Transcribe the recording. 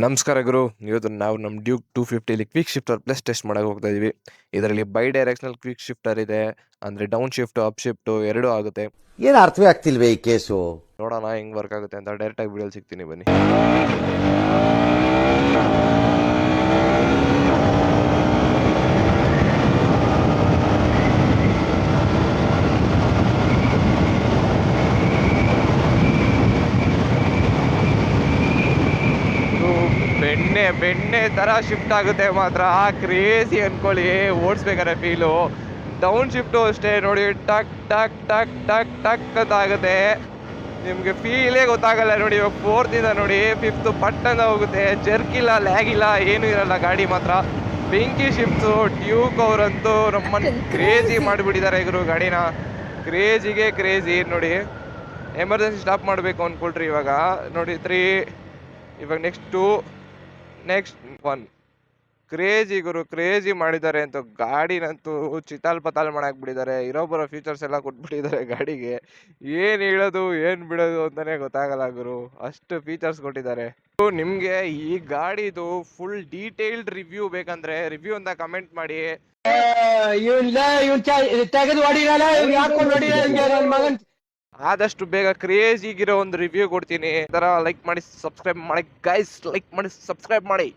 ನಮಸ್ಕಾರ ಗುರು. ಇವತ್ತು ನಾವು ನಮ್ಮ Duke 250 quick shifter plus test ಮಾಡಕ್ಕೆ ಹೋಗ್ತಾ ಇದೀವಿ. ಇದರಲ್ಲಿ ಬೈ ಡೈರೆಕ್ಷನಲ್ ಕ್ವಿಕ್ ಶಿಫ್ಟರ್ ಇದೆ, ಅಂದ್ರೆ ಡೌನ್ ಶಿಫ್ಟ್ ಅಪ್ ಶಿಫ್ಟ್ ಎರಡೂ ಆಗುತ್ತೆ. ಏನು ಅರ್ಥವೇ ಆಗ್ತಿಲ್ವೇ ಈ ಕೇಸು? ನೋಡೋಣ ಹೆಂಗ್ ವರ್ಕ್ ಆಗುತ್ತೆ ಅಂತ. ಡೈರೆಕ್ಟ್ ಆಗಿ ವಿಡಿಯೋ ಸಿಗ್ತೀನಿ ಬನ್ನಿ. ಬೆಣ್ಣೆ ತರ ಶಿಫ್ಟ್ ಆಗುತ್ತೆ ಮಾತ್ರ, ಕ್ರೇಜಿ ಅನ್ಕೊಳ್ಳಿ. ಓಡಿಸ್ಬೇಕಾದ್ರೆ ಫೀಲು. ಡೌನ್ ಶಿಫ್ಟು ಅಷ್ಟೇ ನೋಡಿ, ಟಕ್ ಟಕ್ ಟಕ್ ಟಕ್ ಟಕ್ ಅಂತ ಆಗುತ್ತೆ. ನಿಮಗೆ ಫೀಲೇ ಗೊತ್ತಾಗಲ್ಲ ನೋಡಿ. ಇವಾಗ 4th ನೋಡಿ 5th ಪಟ್ಟಂತ ಹೋಗುತ್ತೆ. ಜರ್ಕ್ ಇಲ್ಲ, ಲ್ಯಾಗ್ ಇಲ್ಲ, ಏನೂ ಇರಲ್ಲ. ಗಾಡಿ ಮಾತ್ರ ಬೆಂಕಿ ಶಿಫ್ಟ್ಸು. ಡ್ಯೂಕ್ ಅವರಂತೂ ನಮ್ಮನ್ನು ಕ್ರೇಜಿ ಮಾಡಿಬಿಟ್ಟಿದ್ದಾರೆ ಇವರು ಗಾಡಿನ. ಕ್ರೇಜಿಗೆ ಕ್ರೇಜಿ ನೋಡಿ. ಎಮರ್ಜೆನ್ಸಿ ಸ್ಟಾಪ್ ಮಾಡಬೇಕು ಅಂದ್ಕೊಳ್ರಿ ಇವಾಗ ನೋಡಿ. 3, ಇವಾಗ ನೆಕ್ಸ್ಟ್ 1. ಕ್ರೇಜಿ ಗುರು, ಕ್ರೇಜಿ ಮಾಡಿದ್ದಾರೆ ಅಂತ. ಗಾಡಿನಂತೂ ಚಿತಾಲ್ ಪತಾಲ್ ಮಾಡಾಕ್ಬಿಟ್ಟಿದ್ದಾರೆ. ಇರೋ ಫೀಚರ್ಸ್ ಎಲ್ಲ ಕೊಟ್ಬಿಟ್ಟಿದ್ದಾರೆ ಗಾಡಿಗೆ. ಏನು ಹೇಳೋದು ಏನು ಬಿಡೋದು ಅಂತಾನೆ ಗೊತ್ತಾಗಲ್ಲ ಗುರು, ಅಷ್ಟು ಫೀಚರ್ಸ್ ಕೊಟ್ಟಿದ್ದಾರೆ. ನಿಮ್ಗೆ ಈ ಗಾಡಿದು ಫುಲ್ ಡೀಟೇಲ್ಡ್ ರಿವ್ಯೂ ಬೇಕಂದ್ರೆ ರಿವ್ಯೂ ಅಂತ ಕಮೆಂಟ್ ಮಾಡಿ. ಆದಷ್ಟು ಬೇಗ ಕ್ರೇಜಿಗಿರೋ ಒಂದು ರಿವ್ಯೂ ಕೊಡ್ತೀನಿ. ಈ ತರ ಲೈಕ್ ಮಾಡಿ, ಸಬ್ಸ್ಕ್ರೈಬ್ ಮಾಡಿ ಗೈಸ್. ಲೈಕ್ ಮಾಡಿ, ಸಬ್ಸ್ಕ್ರೈಬ್ ಮಾಡಿ.